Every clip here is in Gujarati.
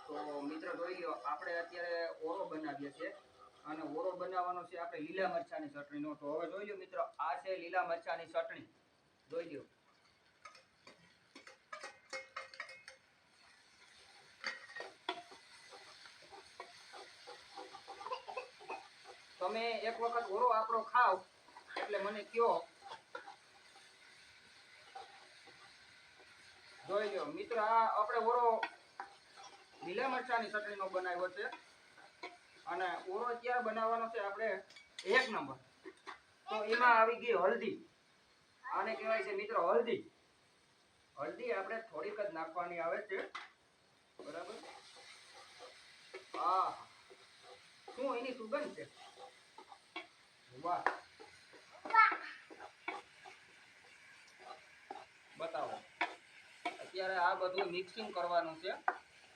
તો મિત્ર જોઈ લો, આપણે અત્યારે ઓરો બનાવીએ છીએ અને ઓરો બનાવવાનો છે આપણે લીલા મરચાની ચટણીનો. તો હવે જોઈ લો મિત્રો, આ છે લીલા મરચાની ચટણી. જોઈ લો. તમે એક વખત ઓરો આપણો ખાવ એટલે મને કયો. જોઈ લો મિત્ર, આ આપણે ઓરો લીલા મરચાની ચટણીનો બનાવ્યો છે અને ઓરો ક્યારે બનાવવાનો છે આપણે 1 નંબર. તો એમાં આવી ગઈ હળદી. આને કહેવાય છે મિત્રો હળદી. હળદી આપણે થોડીક જ નાખવાની આવે છે, બરાબર. આ શું એની સુગંધ છે, વાહ. બતાવો. અત્યારે આ બધું મિક્સિંગ કરવાનું છે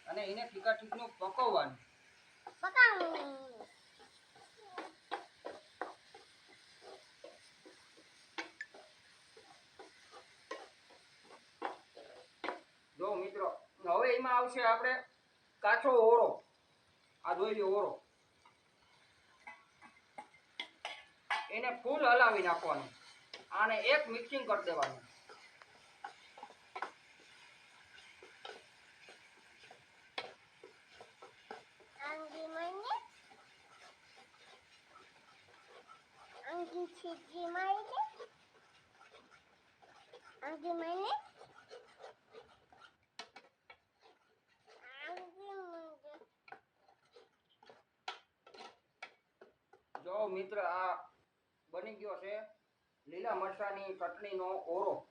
અને એને ઠીકાઠીકનું પકવવાનું. જો મિત્રો, હવે એમાં આવશે આપણે કાચો ઓરો. આ જોઈ લો ઓરો. એને ફૂલ હલાવી નાખવાનું. આને એક મિક્સિંગ કરી દેવાનું. જો મિત્ર, આ બની ગયો છે લીલા મરચાની ચટણીનો ઓરો.